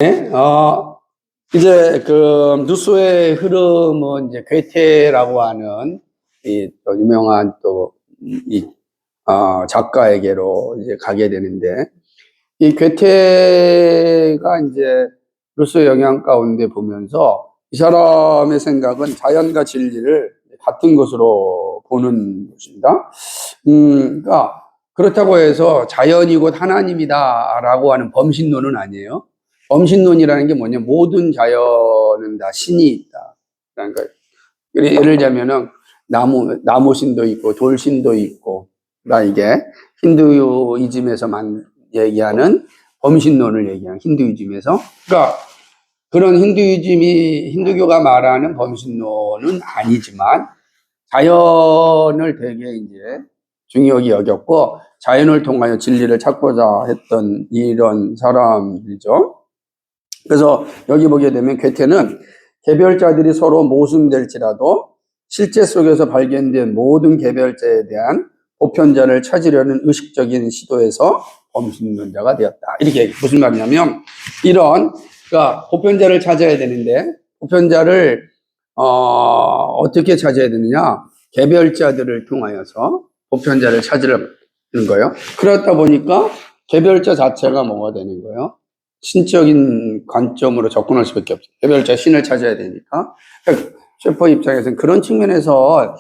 네? 이제 그 누수의 흐름은 이제 괴테라고 하는 또 유명한 작가에게로 이제 가게 되는데, 이 괴테가 이제 루소의 영향 가운데 보면서 이 사람의 생각은 자연과 진리를 같은 것으로 보는 것입니다. 그러니까 그렇다고 해서 자연이 곧 하나님이다라고 하는 범신론은 아니에요. 범신론이라는 게 뭐냐? 모든 자연은 다 신이 있다. 그러니까 예를 들자면은 나무신도 있고 돌신도 있고, 그러니까 이게 힌두이즘에서만 얘기하는 범신론을 얘기하는 힌두이즘에서, 그러니까 그런 힌두교가 말하는 범신론은 아니지만 자연을 되게 이제 중요하게 여겼고 자연을 통하여 진리를 찾고자 했던 이런 사람들이죠. 그래서 여기 보게 되면 괴테는 개별자들이 서로 모순될지라도 실제 속에서 발견된 모든 개별자에 대한 보편자를 찾으려는 의식적인 시도에서 범신론자가 되었다. 이렇게 무슨 말이냐면 그러니까 보편자를 찾아야 되는데 보편자를 어떻게 찾아야 되느냐? 개별자들을 통하여서 보편자를 찾으려는 거예요. 그렇다 보니까 개별자 자체가 뭐가 되는 거예요? 신적인 관점으로 접근할 수밖에 없죠. 개별자 신을 찾아야 되니까. 그러니까 셰퍼 입장에서는 그런 측면에서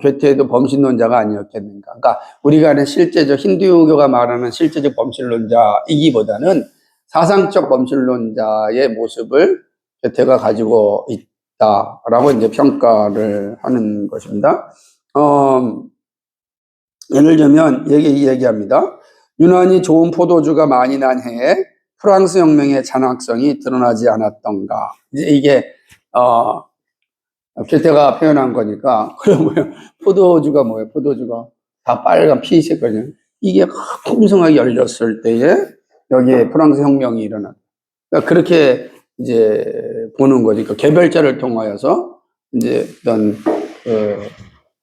괴테도 범신론자가 아니었겠는가. 그러니까 우리가 아는 실제적 힌두교가 말하는 실제적 범신론자이기보다는 사상적 범신론자의 모습을 괴테가 가지고 있다라고 이제 평가를 하는 것입니다. 예를 들면 얘기합니다. 유난히 좋은 포도주가 많이 난 해에 프랑스 혁명의 잔악성이 드러나지 않았던가. 이제 이게 괴테가 표현한 거니까. 그럼 뭐예요? 포도주가 뭐예요? 포도주가 다 빨간 피색거든요. 이게 풍성하게 열렸을 때에 여기에 프랑스 혁명이 일어났다. 그러니까 그렇게 이제 보는 거지. 그러니까 개별자를 통하여서 이제 어떤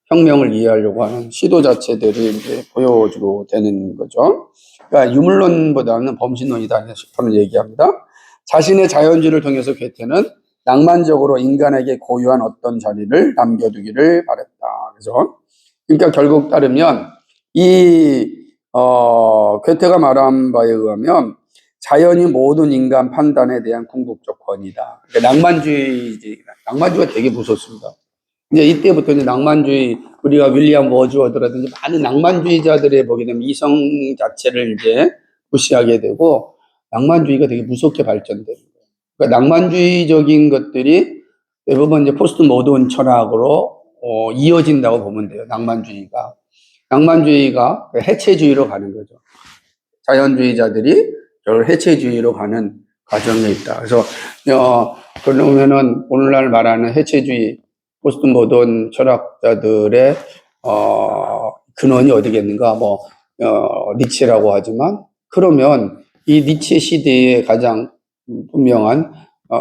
혁명을 이해하려고 하는 시도 자체들이 이제 보여주고 되는 거죠. 그러니까 유물론보다는 범신론이다 저는 얘기합니다. 자신의 자연주의를 통해서 괴테는 낭만적으로 인간에게 고유한 어떤 자리를 남겨두기를 바랬다. 그죠? 그러니까 결국 따르면 괴테가 말한 바에 의하면 자연이 모든 인간 판단에 대한 궁극적 권위다. 그러니까 낭만주의가 되게 무섭습니다. 이제 이때부터 이제 낭만주의, 우리가 윌리엄 워즈워드라든지 많은 낭만주의자들의 보게 되면 이성 자체를 이제 무시하게 되고 낭만주의가 되게 무섭게 발전되는 거예요. 그러니까 낭만주의적인 것들이 대부분 이제 포스트 모던 철학으로 이어진다고 보면 돼요. 낭만주의가 해체주의로 가는 거죠. 자연주의자들이 저를 해체주의로 가는 과정에 있다. 그래서 그러면은 오늘날 말하는 해체주의 포스트 모던 철학자들의 근원이 어디겠는가? 니체라고 하지만 그러면 이 니체 시대의 가장 분명한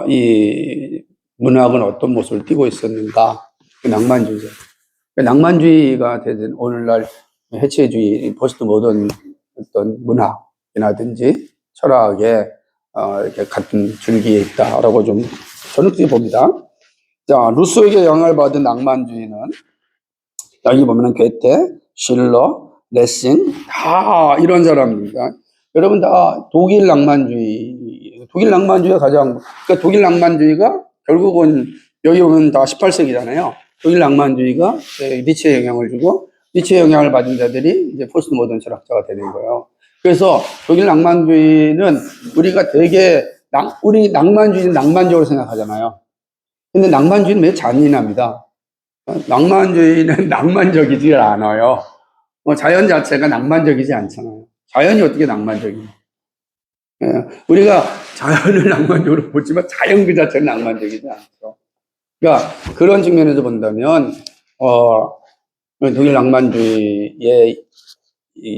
이 문학은 어떤 모습을 띠고 있었는가? 그 낭만주의죠. 그 낭만주의가 되든 오늘날 해체주의 포스트 모던 어떤 문학이라든지 철학에 이렇게 같은 줄기에 있다라고 좀 저는 그렇게 봅니다. 자, 루소에게 영향을 받은 낭만주의는 여기 보면은 괴테, 실러, 레싱 다 이런 사람입니다. 여러분 다 독일 낭만주의가 그러니까 독일 낭만주의가 결국은 여기 보면 다 18세기잖아요. 독일 낭만주의가 니체에 영향을 주고 니체에 영향을 받은 자들이 이제 포스트 모던 철학자가 되는 거예요. 그래서 독일 낭만주의는 우리가 되게 우리 낭만주의는 낭만적으로 생각하잖아요. 근데 낭만주의는 매우 잔인합니다. 낭만주의는 낭만적이지 않아요. 자연 자체가 낭만적이지 않잖아요. 자연이 어떻게 낭만적이에요? 우리가 자연을 낭만적으로 보지만 자연 그 자체는 낭만적이지 않죠. 그러니까 그런 측면에서 본다면 독일 낭만주의의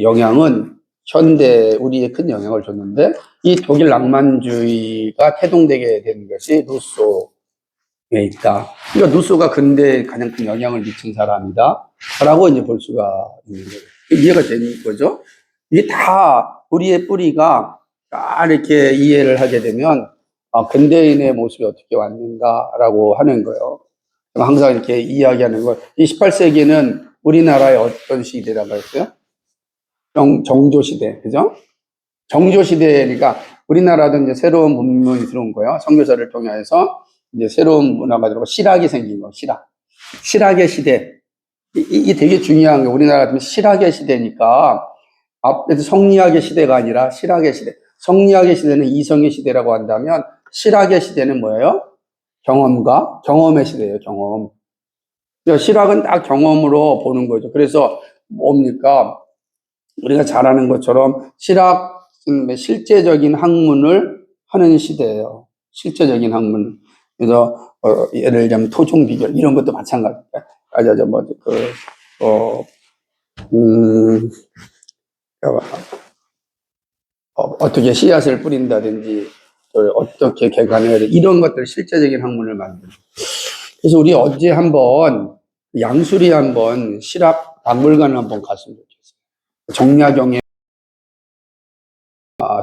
영향은 현대 우리에 큰 영향을 줬는데 이 독일 낭만주의가 태동되게 된 것이 루소에 있다. 그러니까 루소가 근대에 가장 큰 영향을 미친 사람이다. 라고 이제 볼 수가 있는 거예요. 이해가 되는 거죠? 이게 다 우리의 뿌리가 다 이렇게 이해를 하게 되면 근대인의 모습이 어떻게 왔는가라고 하는 거예요. 항상 이렇게 이야기하는 거. 이 18세기는 우리나라의 어떤 시대라고 했어요? 정조시대, 그죠? 정조시대니까 우리나라도 이제 새로운 문명이 들어온 거예요. 선교사를 통해서 이제 새로운 문화가 들어오고 실학이 생긴 거, 실학. 실학의 시대. 이게 되게 중요한 게 우리나라 같은 실학의 시대니까 앞에서 성리학의 시대가 아니라 실학의 시대. 성리학의 시대는 이성의 시대라고 한다면 실학의 시대는 뭐예요? 경험과 경험의 시대예요, 경험. 그러니까 실학은 딱 경험으로 보는 거죠. 그래서 뭡니까? 우리가 잘 아는 것처럼 실학은 실제적인 학문을 하는 시대예요. 실제적인 학문. 그래서 예를 들자면 토종 비결 이런 것도 마찬가지예요. 어떻게 씨앗을 뿌린다든지 어떻게 개간해야 돼 이런 것들 실제적인 학문을 만드는. 그래서 우리 어제 한번 양수리 한번 실학 박물관을 한번 갔으면 좋겠어요. 정약용의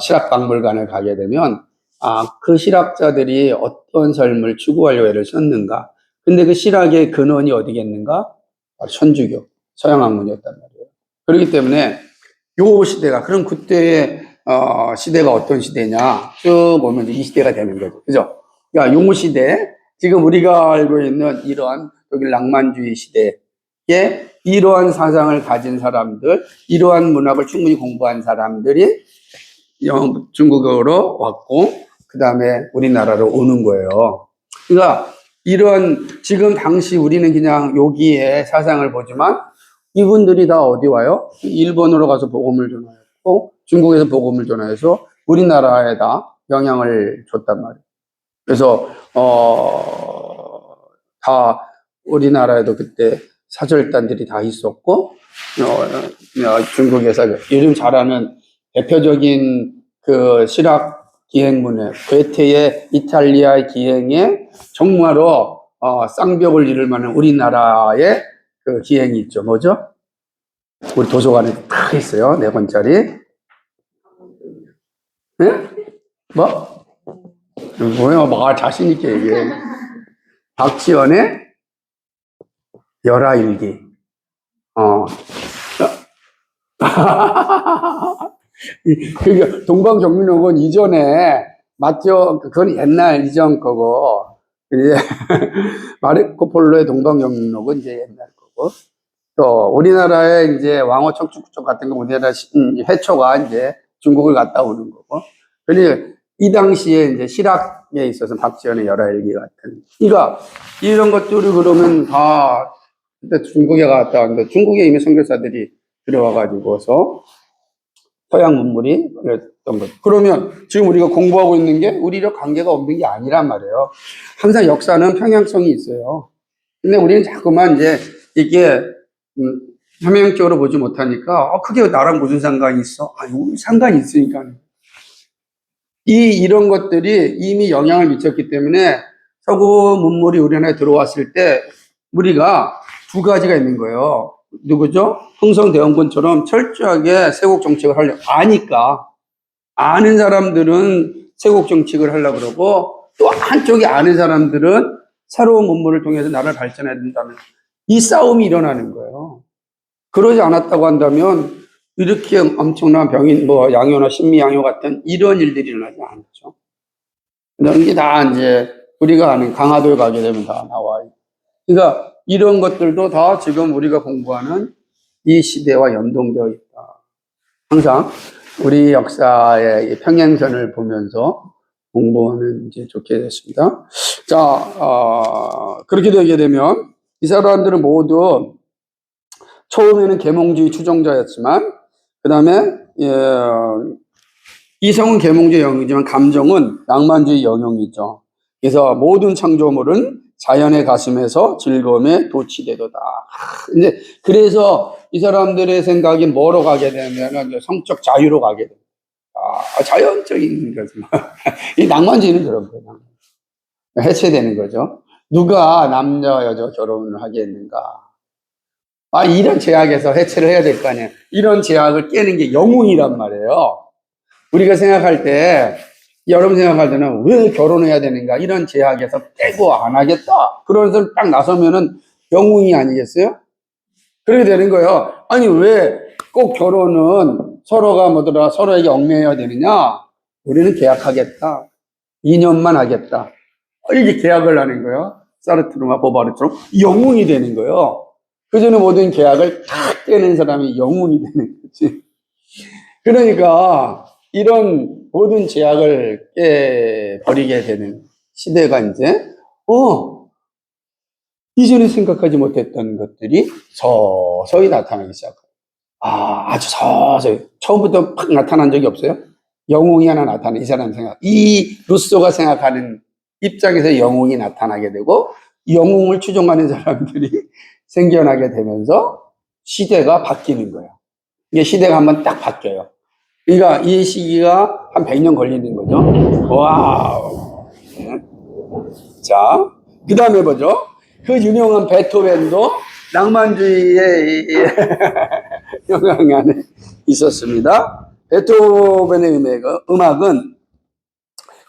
실학 박물관을 가게 되면 그 실학자들이 어떤 삶을 추구하려고 애를 썼는가. 근데 그 실학의 근원이 어디겠는가? 천주교, 서양 학문이었단 말이에요. 그렇기 때문에 요 시대가 그럼 그때의 시대가 어떤 시대냐 쭉 보면 이 시대가 되는 거죠. 그죠? 그러니까 요 시대 지금 우리가 알고 있는 이러한 독일 낭만주의 시대에 이러한 사상을 가진 사람들, 이러한 문학을 충분히 공부한 사람들이 중국으로 왔고 그 다음에 우리나라로 오는 거예요. 그러니까 이런 지금 당시 우리는 그냥 여기에 사상을 보지만 이분들이 다 어디 와요? 일본으로 가서 복음을 전하였고 중국에서 복음을 전하여서 우리나라에다 영향을 줬단 말이에요. 그래서 다 우리나라에도 그때 사절단들이 다 있었고 중국에서 요즘 잘 아는 대표적인 그 실학 기행문에 괴테의 이탈리아 기행에 정말로 쌍벽을 이룰 만한 우리나라의 그 기행이 있죠. 뭐죠? 우리 도서관에 다 있어요. 4권짜리. 네? 뭐? 뭐예요? 말 자신있게 얘기해. 박지원의 열하일기. 그게 동방정민록은 이전에 맞죠? 그건 옛날 이전 거고 이제 마르코 폴로의 동방정민록은 이제 옛날 거고 또 우리나라의 이제 왕호 척추구청 같은 거 우리나라 해초가 이제 중국을 갔다 오는 거고. 그러니 이 당시에 이제 실학에 있어서 박지원의 열하일기 같은. 그러니까 이런 것들이 그러면 다 그때 중국에 갔다 왔는데 중국에 이미 선교사들이 들어와가지고서 서양 문물이 그랬던 것. 그러면 지금 우리가 공부하고 있는 게 우리랑 관계가 없는 게 아니란 말이에요. 항상 역사는 평행성이 있어요. 근데 우리는 자꾸만 이제 이게 현명적으로 보지 못하니까 그게 나랑 무슨 상관이 있어? 상관이 있으니까. 이런 것들이 이미 영향을 미쳤기 때문에 서구 문물이 우리나라에 들어왔을 때 우리가 두 가지가 있는 거예요. 누구죠? 흥성대원군처럼 철저하게 세국 정책을 하려고 아니까 아는 사람들은 세국 정책을 하려고 그러고 또 한쪽에 아는 사람들은 새로운 문물을 통해서 나라를 발전해야 된다는 이 싸움이 일어나는 거예요. 그러지 않았다고 한다면 이렇게 엄청난 병인 양효나 신미양효 같은 이런 일들이 일어나지 않죠. 이런 게 다 이제 우리가 아는 강화도에 가게 되면 다 나와요. 그러니까 이런 것들도 다 지금 우리가 공부하는 이 시대와 연동되어 있다. 항상 우리 역사의 평행선을 보면서 공부하면 이제 좋게 됐습니다. 자, 그렇게 되게 되면 이 사람들은 모두 처음에는 계몽주의 추종자였지만 그 다음에 이성은 계몽주의 영역이지만 감정은 낭만주의 영역이죠. 그래서 모든 창조물은 자연의 가슴에서 즐거움에 도취되도다. 이제 그래서 이 사람들의 생각이 뭐로 가게 되면 성적 자유로 가게 됩니다. 자연적인 거죠. 이 낭만주의는 그런 거예요. 해체되는 거죠. 누가 남자 여자 결혼을 하겠는가? 이런 제약에서 해체를 해야 될 거 아니에요. 이런 제약을 깨는 게 영웅이란 말이에요. 우리가 생각할 때 여러분 생각할 때는 왜 결혼해야 되는가? 이런 제약에서 떼고 안 하겠다. 그러면서 딱 나서면은 영웅이 아니겠어요? 그렇게 되는 거예요. 아니, 왜 꼭 결혼은 서로가 뭐더라, 서로에게 얽매여야 되느냐? 우리는 계약하겠다. 2년만 하겠다. 이렇게 계약을 하는 거예요. 사르트르와 보바르처럼 영웅이 되는 거예요. 그 전에 모든 계약을 탁 떼는 사람이 영웅이 되는 거지. 그러니까 이런 모든 제약을 깨버리게 되는 시대가 이제, 이전에 생각하지 못했던 것들이 서서히 나타나기 시작해요. 아주 서서히. 처음부터 팍 나타난 적이 없어요? 영웅이 하나 나타나, 이 사람 생각. 이 루소가 생각하는 입장에서 영웅이 나타나게 되고, 영웅을 추종하는 사람들이 생겨나게 되면서 시대가 바뀌는 거예요. 이게 시대가 한번 딱 바뀌어요. 그러니까 이 시기가 한 100년 걸리는 거죠. 와우. 자, 그 다음에 뭐죠? 그 유명한 베토벤도 낭만주의의 영향 안에 있었습니다. 베토벤의 음악은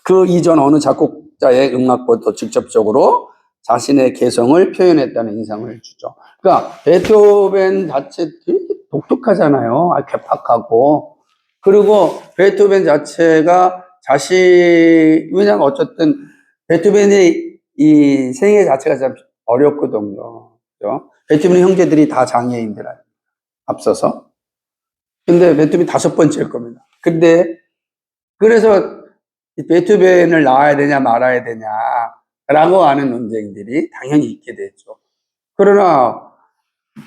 그 이전 어느 작곡자의 음악보다 직접적으로 자신의 개성을 표현했다는 인상을 주죠. 그러니까 베토벤 자체 되게 독특하잖아요. 괴팍하고. 그리고 베토벤 자체가 왜냐면 어쨌든 베토벤의 이 생애 자체가 참 어렵거든요. 그죠? 베토벤의 형제들이 다 장애인들 앞서서. 근데 베토벤이 5번째일 겁니다. 근데 그래서 베토벤을 낳아야 되냐 말아야 되냐라고 하는 논쟁들이 당연히 있게 됐죠. 그러나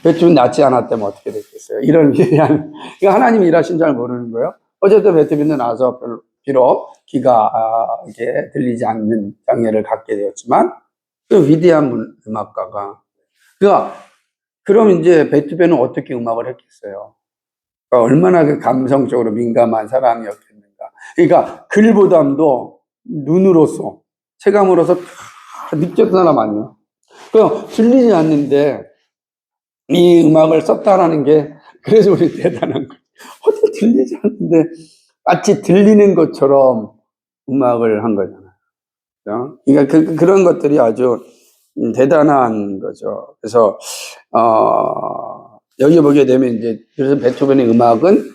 베토벤 낳지 않았다면 어떻게 됐겠어요? 이런 그냥 하나님이 일하신 줄 모르는 거예요. 어쨌든 베토벤은 나서 비록 귀가 이렇게 들리지 않는 장애를 갖게 되었지만 그 위대한 음악가가 그럼 이제 베토벤은 어떻게 음악을 했겠어요? 그러니까 얼마나 그 감성적으로 민감한 사람이었겠는가. 그러니까 글보담도 눈으로서 체감으로서 다 느꼈던 사람 아니에요. 그 들리지 않는데 이 음악을 썼다라는 게 그래서 우리 대단한 거예요. 어떻게 들리지 않는데 마치 들리는 것처럼 음악을 한 거잖아요. 그죠? 그러니까 그런 것들이 아주 대단한 거죠. 그래서 여기 보게 되면 이제 그래서 베토벤의 음악은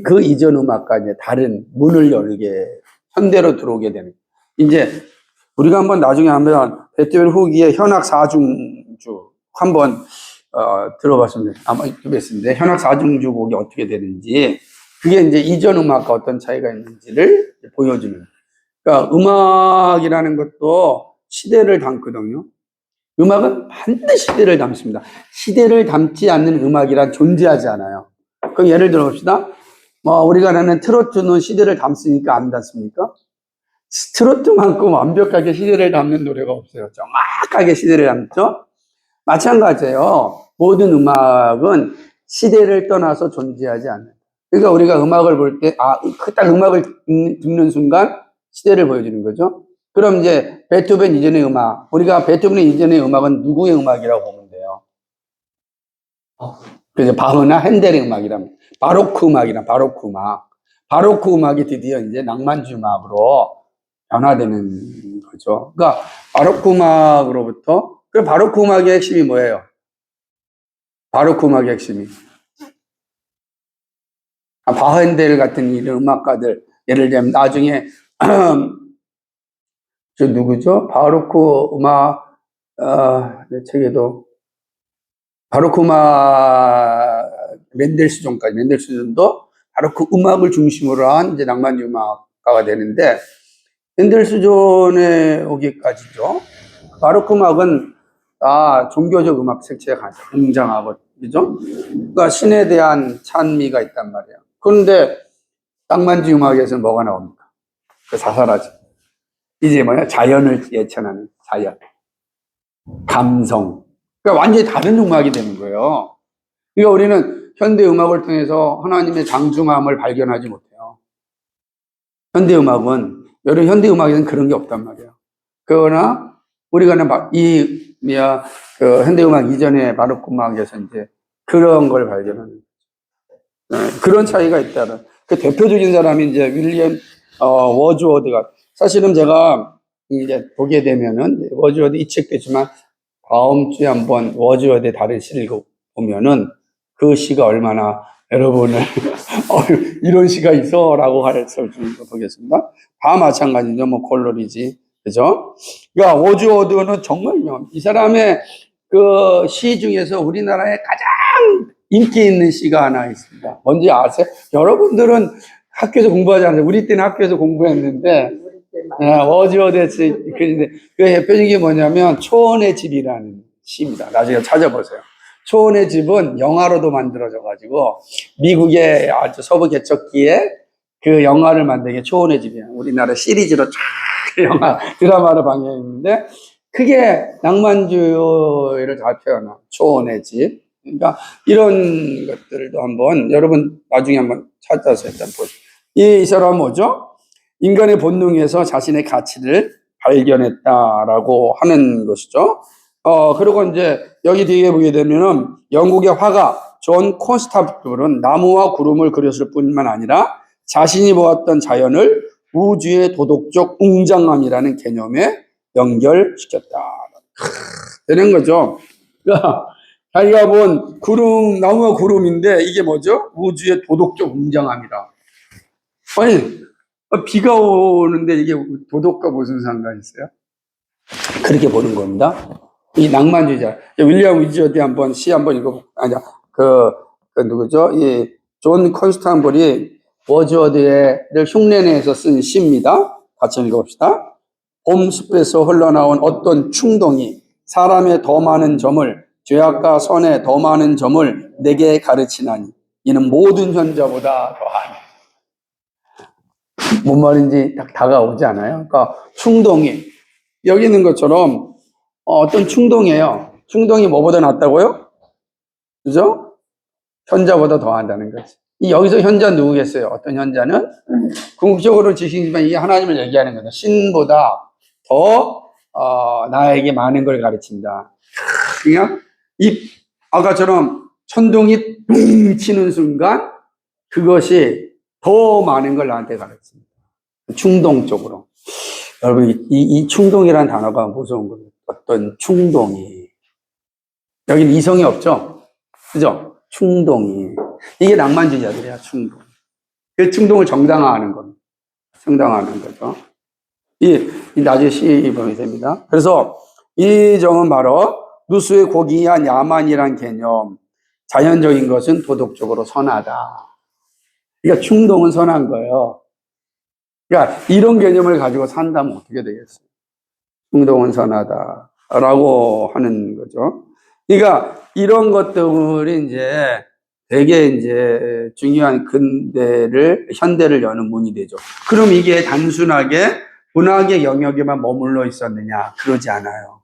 그 이전 음악과 이제 다른 문을 열게 현대로 들어오게 되는 이제 우리가 한번 나중에 한번 베토벤 후기의 현악 사중주 한번 들어봤습니다. 아마 유튜브에 현악 사중주 곡이 어떻게 되는지 그게 이제 이전 음악과 어떤 차이가 있는지를 보여주는. 그러니까 음악이라는 것도 시대를 담거든요. 음악은 반드시 시대를 담습니다. 시대를 담지 않는 음악이란 존재하지 않아요. 그럼 예를 들어 봅시다. 우리가 아는 트로트는 시대를 담습니까? 안 담습니까? 트로트만큼 완벽하게 시대를 담는 노래가 없어요. 정확하게 시대를 담죠? 마찬가지예요. 모든 음악은 시대를 떠나서 존재하지 않는. 그러니까 우리가 음악을 볼 때, 딱 음악을 듣는 순간 시대를 보여주는 거죠. 그럼 이제 베토벤 이전의 음악, 우리가 베토벤 이전의 음악은 누구의 음악이라고 보면 돼요? 그래서 바흐나 핸델의 음악이라면 바로크 음악이나 바로크 음악. 바로크 음악이 드디어 이제 낭만주의 음악으로 변화되는 거죠. 그러니까 바로크 음악으로부터 그 바로크 음악의 핵심이 뭐예요? 바로크 음악의 핵심이 바흐 핸델 같은 이런 음악가들 예를 들면 나중에 저 누구죠? 바로크 음악 내 책에도 바로크 음악 멘델스존도 바로크 음악을 중심으로 한 이제 낭만주의 음악가가 되는데 멘델스존에 오기까지죠. 바로크 음악은 종교적 음악 색채가 웅장하고 그죠? 그러니까 신에 대한 찬미가 있단 말이에요. 그런데 낭만주의 음악에서는 뭐가 나옵니까? 다 사라져. 이제 자연을 예찬하는 자연, 감성. 그러니까 완전히 다른 음악이 되는 거예요. 그러니까 우리는 현대 음악을 통해서 하나님의 장중함을 발견하지 못해요. 현대 음악은 여러 현대 음악에는 그런 게 없단 말이에요. 그러나 우리가 그 현대 음악 이전의 바로크 음악에서 이제 그런 걸 발견하는 거죠. 그런 차이가 있다는. 그 대표적인 사람이 이제 윌리엄 워즈워드가, 사실은 제가 이제 보게 되면은, 워즈워드 이 책도 있지만, 다음 주에 한번 워즈워드의 다른 시를 읽어보면은, 그 시가 얼마나 여러분을, 이런 시가 있어? 라고 할 수 보겠습니다. 다 마찬가지죠. 뭐, 콜로리지. 그죠? 그러니까, 워즈워드는 정말 유명합니다. 이 사람의 그 시 중에서 우리나라에 가장 인기 있는 시가 하나 있습니다. 뭔지 아세요? 여러분들은 학교에서 공부하지 않아요. 우리 때는 학교에서 공부했는데, 워즈워드의 글인데, 그 대표적인 게 뭐냐면, 초원의 집이라는 시입니다. 나중에 찾아보세요. 초원의 집은 영화로도 만들어져가지고, 미국의 아주 서부 개척기에 그 영화를 만든 게 초원의 집이에요. 우리나라 시리즈로 쫙 영화, 드라마로 방영했는데, 그게 낭만주의를 잘 표현한 초원의 집. 그러니까 이런 것들도 한번 여러분 나중에 한번 찾아서 일단 보세요. 이 사람은 뭐죠? 인간의 본능에서 자신의 가치를 발견했다라고 하는 것이죠. 그리고 이제 여기 뒤에 보게 되면은 영국의 화가 존 콘스타블은 나무와 구름을 그렸을 뿐만 아니라 자신이 보았던 자연을 우주의 도덕적 웅장함이라는 개념에 연결시켰다. 되는 거죠. 그러니까 자기가 본 구름, 나무와 구름인데 이게 뭐죠? 우주의 도덕적 웅장함이라. 아니, 비가 오는데 이게 도덕과 무슨 상관이 있어요? 그렇게 보는 겁니다. 이 낭만주의자. 윌리엄 위즈워드 한번 시 한번 읽어볼까요? 아니야. 그 누구죠? 이 존 컨스탄블이 워즈워드를 흉내내서 쓴 시입니다. 같이 읽어봅시다. 봄 숲에서 흘러나온 어떤 충동이 사람의 더 많은 점을, 죄악과 선의 더 많은 점을 내게 가르치나니 이는 모든 현자보다 더하니. 뭔 말인지 딱 다가오지 않아요? 그러니까 충동이 여기 있는 것처럼 어떤 충동이에요. 충동이 뭐보다 낫다고요? 그죠? 현자보다 더한다는 거지. 여기서 현자 누구겠어요? 어떤 현자는 궁극적으로 지식이지만 이게 하나님을 얘기하는 거죠. 신보다 더 나에게 많은 걸 가르친다. 그냥 아까처럼 천둥이 뿡 치는 순간 그것이 더 많은 걸 나한테 가르칩니다. 충동적으로. 여러분, 이 충동이라는 단어가 무서운 거예요. 어떤 충동이. 여기는 이성이 없죠? 그죠? 충동이. 이게 낭만주의자들이야, 충동. 그 충동을 정당화하는 겁니다. 정당화하는 거죠. 이 나중에 시범이 됩니다. 그래서 이 점은 바로 누수의 고귀한 야만이란 개념. 자연적인 것은 도덕적으로 선하다. 그러니까 충동은 선한 거예요. 그러니까 이런 개념을 가지고 산다면 어떻게 되겠어요? 충동은 선하다라고 하는 거죠. 그러니까 이런 것들이 이제 되게 이제 중요한 현대를 여는 문이 되죠. 그럼 이게 단순하게 문학의 영역에만 머물러 있었느냐? 그러지 않아요.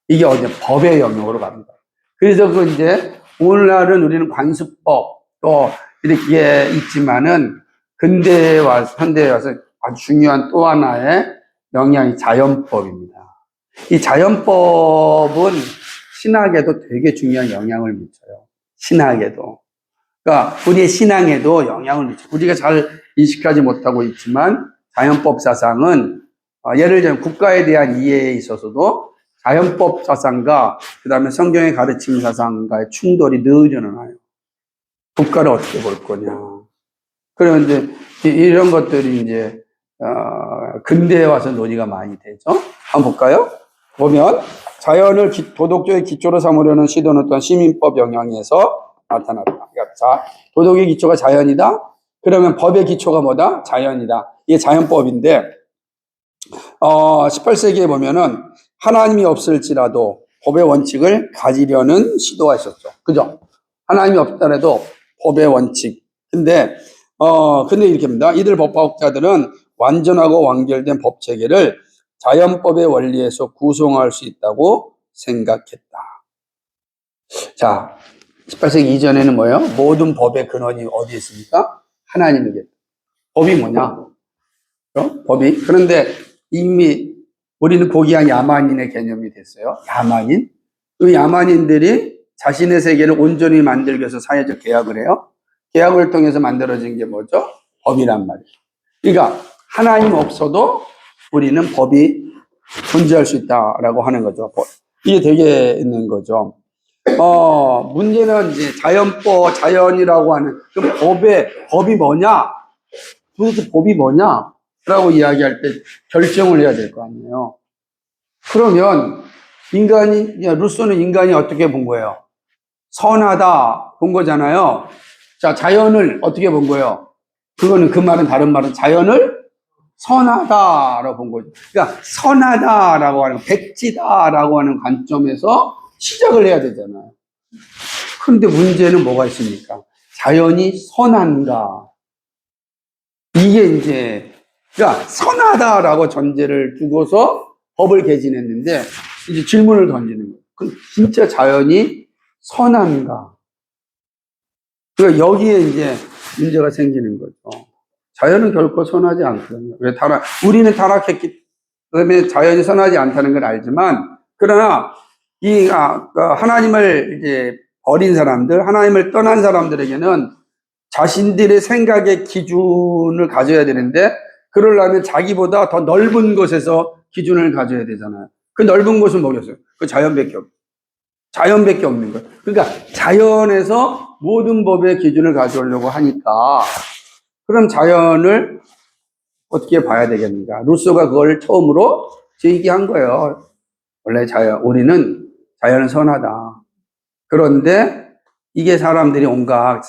이게 어디 법의 영역으로 갑니다. 그래서 그 이제 오늘날은 우리는 관습법 또 이렇게 있지만은 근대에 와서 현대에 와서 아주 중요한 또 하나의 영역이 자연법입니다. 이 자연법은 신학에도 되게 중요한 영향을 미쳐요. 신학에도. 그러니까 우리의 신앙에도 영향을 미쳐요. 우리가 잘 인식하지 못하고 있지만 자연법 사상은 예를 들면 국가에 대한 이해에 있어서도 자연법 사상과 그 다음에 성경의 가르침 사상과의 충돌이 늘 일어나요. 국가를 어떻게 볼 거냐. 그런데 이런 것들이 이제 근대에 와서 논의가 많이 되죠. 한번 볼까요? 보면 자연을 도덕적인 기초로 삼으려는 시도는 또한 시민법 영향에서 나타났다. 그러니까 도덕의 기초가 자연이다. 그러면 법의 기초가 뭐다? 자연이다. 이게 자연법인데 18세기에 보면은 하나님이 없을지라도 법의 원칙을 가지려는 시도가 있었죠. 그죠? 하나님이 없더라도 법의 원칙. 근데 이렇게 합니다. 이들 법학자들은 완전하고 완결된 법 체계를 자연법의 원리에서 구성할 수 있다고 생각했다. 자, 18세기 이전에는 뭐예요? 모든 법의 근원이 어디에 있습니까? 하나님에게. 법이 뭐냐? 법이. 그런데 이미 우리는 고귀한 야만인의 개념이 됐어요. 야만인. 그 야만인들이 자신의 세계를 온전히 만들기 위해서 사회적 계약을 해요. 계약을 통해서 만들어진 게 뭐죠? 법이란 말이에요. 그러니까 하나님 없어도 우리는 법이 존재할 수 있다라고 하는 거죠. 이게 되게 있는 거죠. 문제는 이제 자연법, 자연이라고 하는 그 법이 뭐냐? 도대체 법이 뭐냐? 라고 이야기할 때 결정을 해야 될 거 아니에요. 그러면 루소는 인간이 어떻게 본 거예요? 선하다 본 거잖아요. 자, 자연을 어떻게 본 거예요? 그거는 그 말은 다른 말은 자연을 선하다라고 본 거죠. 그러니까 선하다라고 하는 백지다라고 하는 관점에서 시작을 해야 되잖아요. 그런데 문제는 뭐가 있습니까? 자연이 선한가? 이게 이제 그러니까 선하다라고 전제를 두고서 법을 개진했는데 이제 질문을 던지는 거예요. 그럼 진짜 자연이 선한가? 그러니까 여기에 이제 문제가 생기는 거죠. 자연은 결코 선하지 않거든요. 우리는 타락했기 때문에 자연이 선하지 않다는 걸 알지만, 그러나 하나님을 이제 버린 사람들, 하나님을 떠난 사람들에게는 자신들의 생각의 기준을 가져야 되는데, 그러려면 자기보다 더 넓은 곳에서 기준을 가져야 되잖아요. 그 넓은 곳은 뭐겠어요? 그 자연밖에 없는 거예요. 그러니까 자연에서 모든 법의 기준을 가져오려고 하니까, 그럼 자연을 어떻게 봐야 되겠는가? 루소가 그걸 처음으로 제기한 거예요. 원래 우리는 자연은 선하다. 그런데 이게 사람들이 온갖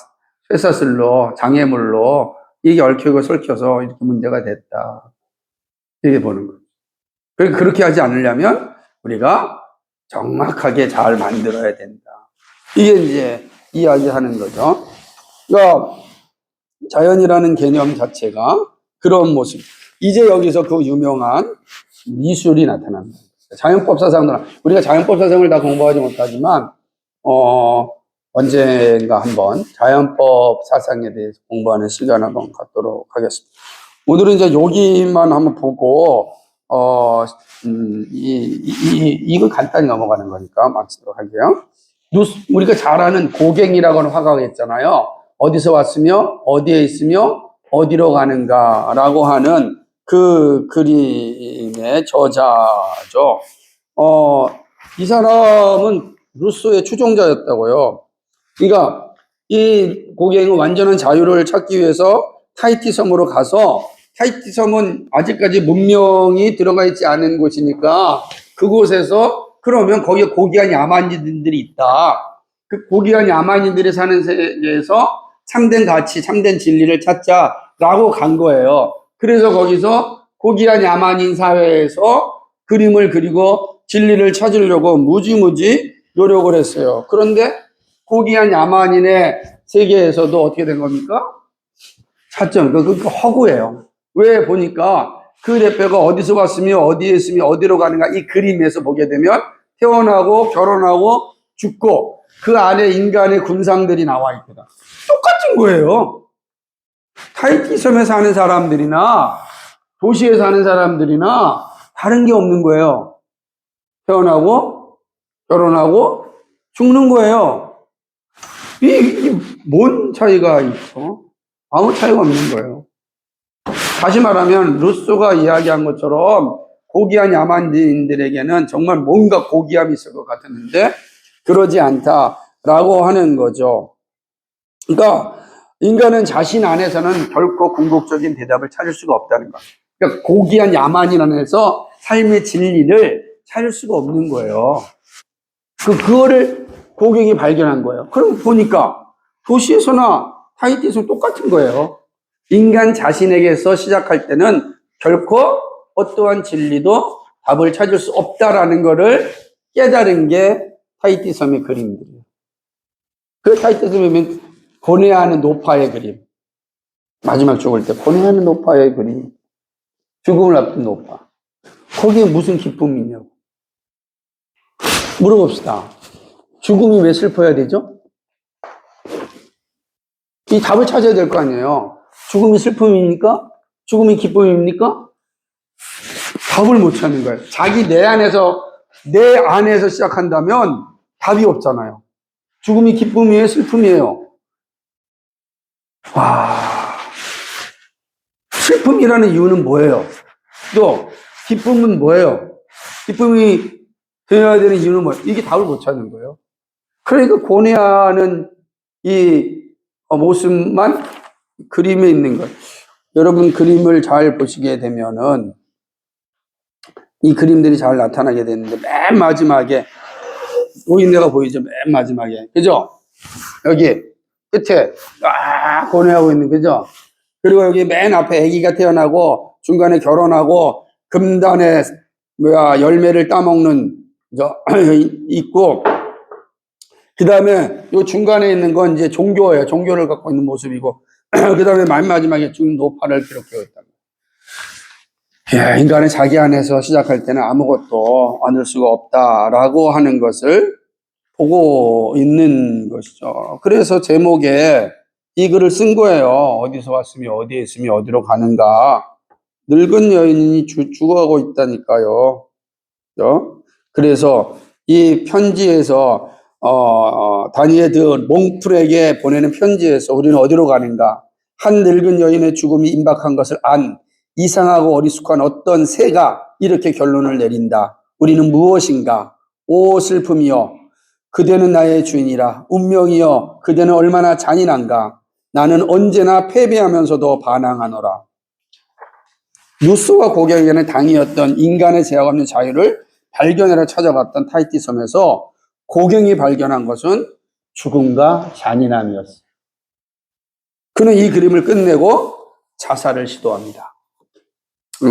쇠사슬로, 장애물로 이게 얽히고 설켜서 이렇게 문제가 됐다. 이렇게 보는 거예요. 그렇게 하지 않으려면 우리가 정확하게 잘 만들어야 된다. 이게 이제 이야기하는 거죠. 그러니까 자연이라는 개념 자체가 그런 모습. 이제 여기서 그 유명한 미술이 나타납니다. 자연법 사상들, 우리가 자연법 사상을 다 공부하지 못하지만, 언젠가 한번 자연법 사상에 대해서 공부하는 시간을 한번 갖도록 하겠습니다. 오늘은 이제 여기만 한번 보고, 이거 간단히 넘어가는 거니까 마치도록 할게요. 우리가 잘 아는 고갱이라고 하는 화가가 있잖아요. 어디서 왔으며, 어디에 있으며, 어디로 가는가라고 하는 그 그림의 저자죠. 이 사람은 루소의 추종자였다고요. 그러니까 이 고갱은 완전한 자유를 찾기 위해서 타히티 섬으로 가서, 타히티 섬은 아직까지 문명이 들어가 있지 않은 곳이니까 그곳에서 그러면 거기에 고귀한 야만인들이 있다. 그 고귀한 야만인들이 사는 세계에서 참된 가치, 참된 진리를 찾자라고 간 거예요. 그래서 거기서 고귀한 야만인 사회에서 그림을 그리고 진리를 찾으려고 무지무지 노력을 했어요. 그런데 고귀한 야만인의 세계에서도 어떻게 된 겁니까? 찾죠. 그러니까 허구예요. 왜 보니까 그 대표가 어디서 왔으며 어디에 있으며 어디로 가는가 이 그림에서 보게 되면 태어나고 결혼하고 죽고 그 안에 인간의 군상들이 나와 있거든. 똑같은 거예요. 타히티 섬에 사는 사람들이나 도시에 사는 사람들이나 다른 게 없는 거예요. 태어나고 결혼하고 죽는 거예요. 이게 뭔 차이가 있어? 아무 차이가 없는 거예요. 다시 말하면 루소가 이야기한 것처럼 고귀한 야만인들에게는 정말 뭔가 고귀함이 있을 것 같았는데 그러지 않다라고 하는 거죠. 그러니까 인간은 자신 안에서는 결코 궁극적인 대답을 찾을 수가 없다는 거예요. 그러니까 고귀한 야만인 안에서 삶의 진리를 찾을 수가 없는 거예요. 그거를 고갱이 발견한 거예요. 그럼 보니까 도시에서나 타히티에서 똑같은 거예요. 인간 자신에게서 시작할 때는 결코 어떠한 진리도 답을 찾을 수 없다라는 것을 깨달은 게 타히티 섬의 그림들이에요. 그 타히티 섬에 보내야 하는 노파의 그림. 마지막 죽을 때 보내야 하는 노파의 그림. 죽음을 앞둔 노파. 거기에 무슨 기쁨이 있냐고. 물어봅시다. 죽음이 왜 슬퍼야 되죠? 이 답을 찾아야 될 거 아니에요. 죽음이 슬픔입니까? 죽음이 기쁨입니까? 답을 못 찾는 거예요. 내 안에서 시작한다면 답이 없잖아요. 죽음이 기쁨이에요? 슬픔이에요? 와. 슬픔이라는 이유는 뭐예요? 또 기쁨은 뭐예요? 기쁨이 되어야 되는 이유는 뭐예요? 이게 답을 못 찾는 거예요. 그러니까 고뇌하는 이 모습만 그림에 있는 거예요. 여러분 그림을 잘 보시게 되면은 이 그림들이 잘 나타나게 되는데 맨 마지막에 노인네가 보이죠? 맨 마지막에. 그죠? 여기 끝에 고뇌하고 있는 거죠? 그리고 여기 맨 앞에 아기가 태어나고 중간에 결혼하고 금단에 열매를 따먹는 있고 그 다음에 요 중간에 있는 건 이제 종교예요. 종교를 갖고 있는 모습이고 그 다음에 맨 마지막에 죽은 노파를 기록되어 있다. 인간은 자기 안에서 시작할 때는 아무것도 얻을 수가 없다라고 하는 것을 보고 있는 것이죠. 그래서 제목에 이 글을 쓴 거예요. 어디서 왔으며 어디에 있으며 어디로 가는가. 늙은 여인이 죽어가고 있다니까요. 그래서 이 편지에서 다니엘 몽풀에게 보내는 편지에서 우리는 어디로 가는가. 한 늙은 여인의 죽음이 임박한 것을 안 이상하고 어리숙한 어떤 새가 이렇게 결론을 내린다. 우리는 무엇인가? 오 슬픔이여 그대는 나의 주인이라. 운명이여 그대는 얼마나 잔인한가. 나는 언제나 패배하면서도 반항하노라. 루소와 고경에는 당이었던 인간의 제약 없는 자유를 발견하러 찾아갔던 타히티 섬에서 고경이 발견한 것은 죽음과 잔인함이었어요. 그는 이 그림을 끝내고 자살을 시도합니다.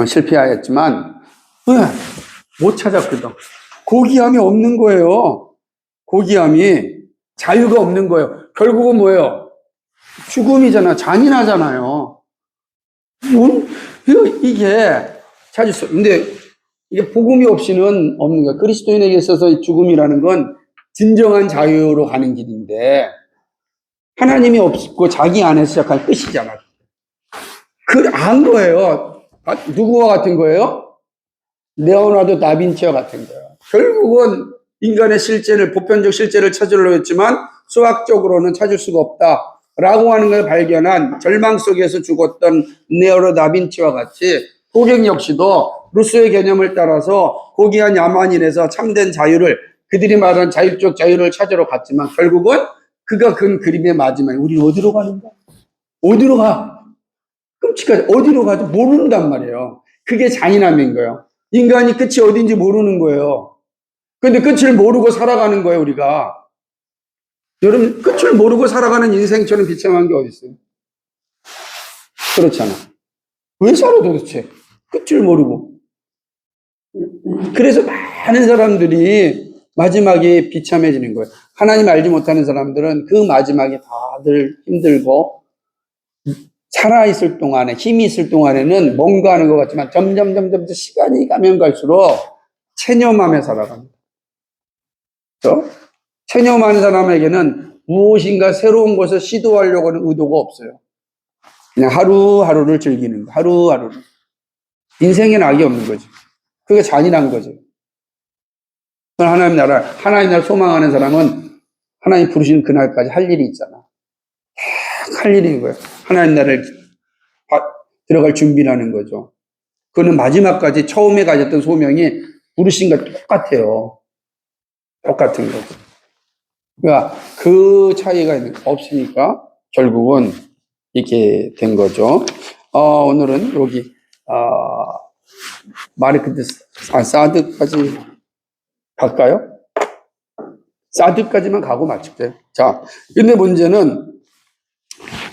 실패하였지만 못 찾았거든. 고귀함이 없는 거예요. 고귀함이 자유가 없는 거예요. 결국은 뭐예요? 죽음이잖아. 잔인하잖아요. 이게 찾을 수. 근데 이게 복음이 없이는 없는 거예요. 그리스도인에게 있어서 죽음이라는 건 진정한 자유로 가는 길인데 하나님이 없고 자기 안에서 시작한 끝이잖아. 안 거예요. 누구와 같은 거예요? 레오나르도 다빈치와 같은 거예요. 결국은 인간의 실제를, 보편적 실제를 찾으려고 했지만 수학적으로는 찾을 수가 없다라고 하는 걸 발견한 절망 속에서 죽었던 레오나르도 다빈치와 같이 고경 역시도 루소의 개념을 따라서 고귀한 야만인에서 참된 자유를, 그들이 말하는 자율적 자유를 찾으러 갔지만 결국은 그가 그 그림의 마지막에 우리는 어디로 가는가? 어디로 가? 끔찍하지. 어디로 가도 모른단 말이에요. 그게 잔인함인 거예요. 인간이 끝이 어딘지 모르는 거예요. 근데 끝을 모르고 살아가는 거예요, 우리가. 여러분, 끝을 모르고 살아가는 인생처럼 비참한 게 어디 있어요? 그렇잖아. 왜 살아 도대체? 끝을 모르고. 그래서 많은 사람들이 마지막에 비참해지는 거예요. 하나님 알지 못하는 사람들은 그 마지막에 다들 힘들고 살아있을 동안에, 힘이 있을 동안에는 뭔가 하는 것 같지만 점점 시간이 가면 갈수록 체념하며 살아갑니다. 그렇죠? 체념하는 사람에게는 무엇인가 새로운 것을 시도하려고 하는 의도가 없어요. 그냥 하루하루를 즐기는 거, 하루하루를. 인생에는 악이 없는 거지. 그게 잔인한 거죠. 하나님 나라 소망하는 사람은 하나님 부르시는 그날까지 할 일이 있잖아. 할 일인 거예요. 하나님 나라를 들어갈 준비라는 거죠. 그거는 마지막까지 처음에 가졌던 소명이 부르신 것 똑같아요. 똑같은 거죠. 그러니까 그 차이가 없으니까 결국은 이렇게 된 거죠. 오늘은 여기 마르크트 사드까지 갈까요? 사드까지만 가고 마칠게요. 자, 근데 문제는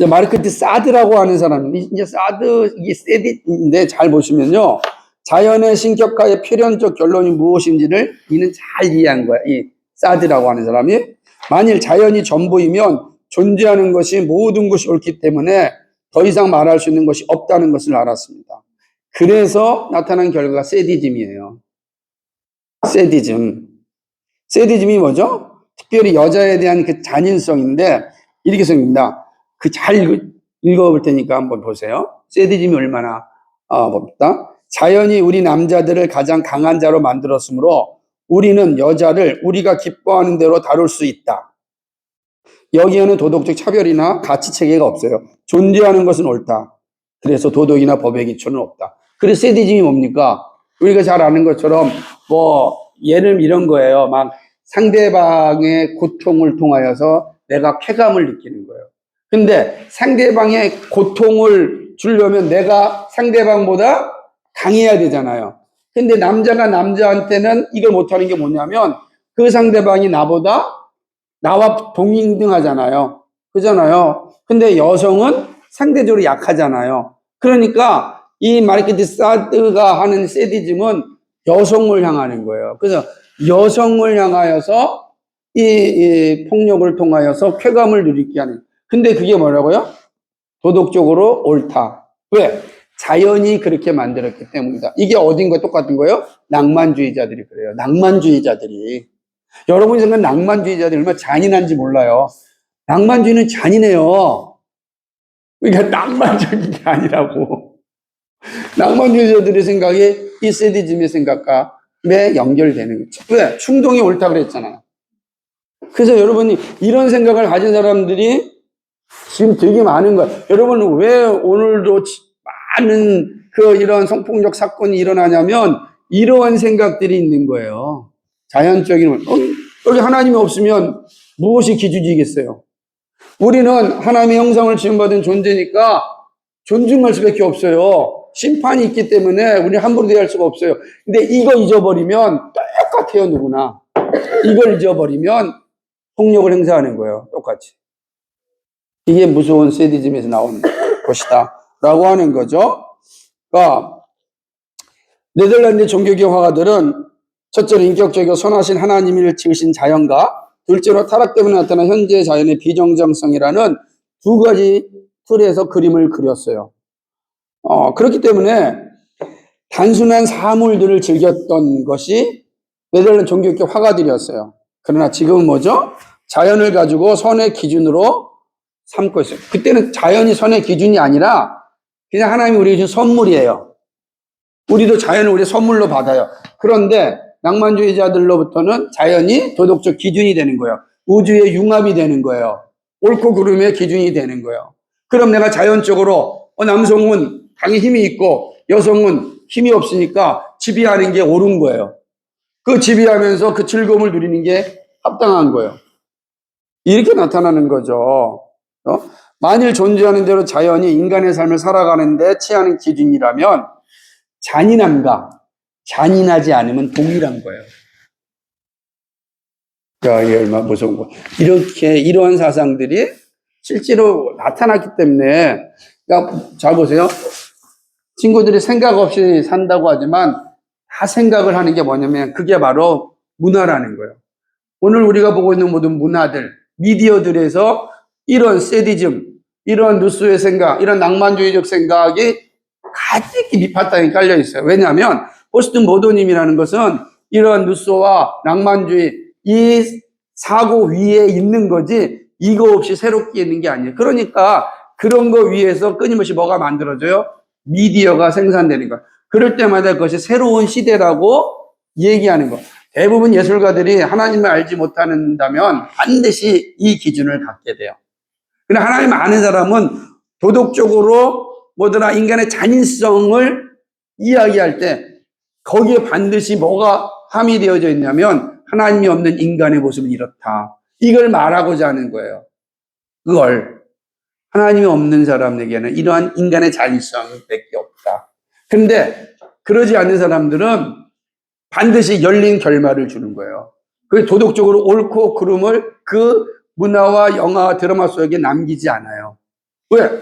마르크트 사드라고 하는 사람, 이제 사드, 이게 세디인데 잘 보시면요. 자연의 신격화의 필연적 결론이 무엇인지를 이는 잘 이해한 거야. 이 사드라고 하는 사람이. 만일 자연이 전부이면 존재하는 것이 모든 것이 옳기 때문에 더 이상 말할 수 있는 것이 없다는 것을 알았습니다. 그래서 나타난 결과가 세디즘이에요. 세디즘. 세디즘이 뭐죠? 특별히 여자에 대한 그 잔인성인데 이렇게 생깁니다. 잘 읽어볼 테니까 한번 보세요. 세디즘이 얼마나 봅니다. 자연이 우리 남자들을 가장 강한 자로 만들었으므로 우리는 여자를 우리가 기뻐하는 대로 다룰 수 있다. 여기에는 도덕적 차별이나 가치 체계가 없어요. 존재하는 것은 옳다. 그래서 도덕이나 법의 기초는 없다. 그래서 세디즘이 뭡니까? 우리가 잘 아는 것처럼 뭐 예를 이런 거예요. 막 상대방의 고통을 통하여서 내가 쾌감을 느끼는 거예요. 근데 상대방의 고통을 주려면 내가 상대방보다 강해야 되잖아요. 근데 남자가 남자한테는 이걸 못하는 게 뭐냐면 그 상대방이 나와 동등하잖아요. 그잖아요. 근데 여성은 상대적으로 약하잖아요. 그러니까 이 마르케트 사드가 하는 세디즘은 여성을 향하는 거예요. 그래서 여성을 향하여서 이 폭력을 통하여서 쾌감을 누리게 하는. 근데 그게 뭐라고요? 도덕적으로 옳다. 왜? 자연이 그렇게 만들었기 때문이다. 이게 어딘가 똑같은 거예요? 낭만주의자들이 그래요. 낭만주의자들이. 여러분이 생각하는 낭만주의자들이 얼마나 잔인한지 몰라요. 낭만주의는 잔인해요. 그러니까 낭만적인 게 아니라고. 낭만주의자들의 생각이 이 세디즘의 생각과 연결되는 거죠. 왜? 충동이 옳다 그랬잖아요. 그래서 여러분이 이런 생각을 가진 사람들이 지금 되게 많은 거예요. 여러분 왜 오늘도 많은 이런 성폭력 사건이 일어나냐면 이러한 생각들이 있는 거예요. 자연적인 여기 하나님이 없으면 무엇이 기준이겠어요? 우리는 하나님의 형상을 지음받은 존재니까 존중할 수밖에 없어요. 심판이 있기 때문에 우리 함부로 대할 수가 없어요. 근데 이거 잊어버리면 똑같아요, 누구나. 이걸 잊어버리면 폭력을 행사하는 거예요, 똑같이. 이게 무서운 세디즘에서 나온 것이다 라고 하는 거죠. 그러니까 네덜란드 종교개혁 화가들은 첫째로 인격적이고 선하신 하나님을 지으신 자연과 둘째로 타락 때문에 나타난 현재 자연의 비정상성이라는 두 가지 틀에서 그림을 그렸어요. 그렇기 때문에 단순한 사물들을 즐겼던 것이 네덜란드 종교개혁 화가들이었어요. 그러나 지금은 뭐죠? 자연을 가지고 선의 기준으로 삼고 있어요. 그때는 자연이 선의 기준이 아니라 그냥 하나님이 우리에게 준 선물이에요. 우리도 자연을 우리 선물로 받아요. 그런데 낭만주의자들로부터는 자연이 도덕적 기준이 되는 거예요. 우주의 융합이 되는 거예요. 옳고 그름의 기준이 되는 거예요. 그럼 내가 자연적으로 남성은 당연히 힘이 있고 여성은 힘이 없으니까 지배하는 게 옳은 거예요. 그 지배하면서 그 즐거움을 누리는 게 합당한 거예요. 이렇게 나타나는 거죠. 만일 존재하는 대로 자연이 인간의 삶을 살아가는데 취하는 기준이라면 잔인함과 잔인하지 않으면 동일한 거예요. 이게 얼마나 무서운 거. 이러한 사상들이 실제로 나타났기 때문에, 그러니까 잘 보세요. 친구들이 생각 없이 산다고 하지만 다 생각을 하는 게 뭐냐면 그게 바로 문화라는 거예요. 오늘 우리가 보고 있는 모든 문화들, 미디어들에서 이런 세디즘, 이런 누수의 생각, 이런 낭만주의적 생각이 가득히 밑바탕에 깔려 있어요. 왜냐하면 포스트 모더니즘이라는 것은 이런 누수와 낭만주의, 이 사고 위에 있는 거지 이거 없이 새롭게 있는 게 아니에요. 그러니까 그런 거 위에서 끊임없이 뭐가 만들어져요? 미디어가 생산되는 거예요. 그럴 때마다 그것이 새로운 시대라고 얘기하는 거. 대부분 예술가들이 하나님을 알지 못한다면 반드시 이 기준을 갖게 돼요. 그러나 하나님을 아는 사람은 도덕적으로 뭐더라 인간의 잔인성을 이야기할 때 거기에 반드시 뭐가 함의되어져 있냐면 하나님이 없는 인간의 모습은 이렇다. 이걸 말하고자 하는 거예요. 그걸 하나님이 없는 사람에게는 이러한 인간의 잔인성밖에 없다. 그런데 그러지 않는 사람들은 반드시 열린 결말을 주는 거예요. 그 도덕적으로 옳고 그름을 그 문화와 영화, 드라마 속에 남기지 않아요. 왜?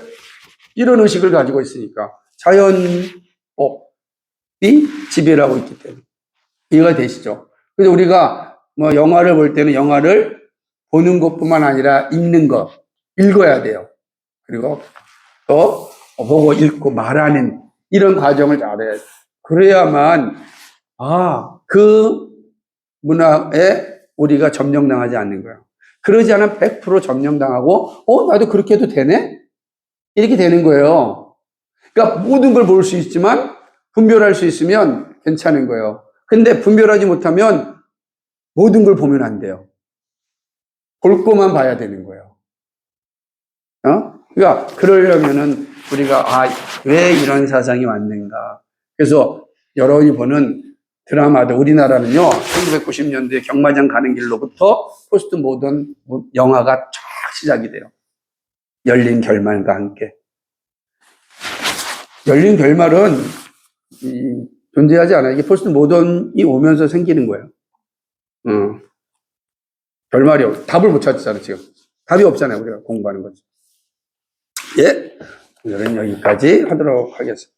이런 의식을 가지고 있으니까. 자연법이 지배를 하고 있기 때문에. 이해가 되시죠? 그래서 우리가 뭐 영화를 볼 때는 영화를 보는 것뿐만 아니라 읽는 거, 읽어야 돼요. 그리고 또 보고 읽고 말하는 이런 과정을 잘해야 돼요. 그래야만 그 문화에 우리가 점령당하지 않는 거예요. 그러지 않으면 100% 점령당하고 나도 그렇게 해도 되네? 이렇게 되는 거예요. 그러니까 모든 걸 볼 수 있지만 분별할 수 있으면 괜찮은 거예요. 근데 분별하지 못하면 모든 걸 보면 안 돼요. 볼 것만 봐야 되는 거예요. 그러니까 그러려면은 우리가 왜 이런 사상이 왔는가. 그래서 여러분이 보는 드라마도 우리나라는요 1990년대 경마장 가는 길로부터 포스트 모던 영화가 쫙 시작이 돼요. 열린 결말과 함께. 열린 결말은 존재하지 않아요. 이게 포스트 모던이 오면서 생기는 거예요. 결말이 답을 못 찾잖아요. 지금 답이 없잖아요. 우리가 공부하는 거죠. 예, 오늘은 여기까지 하도록 하겠습니다.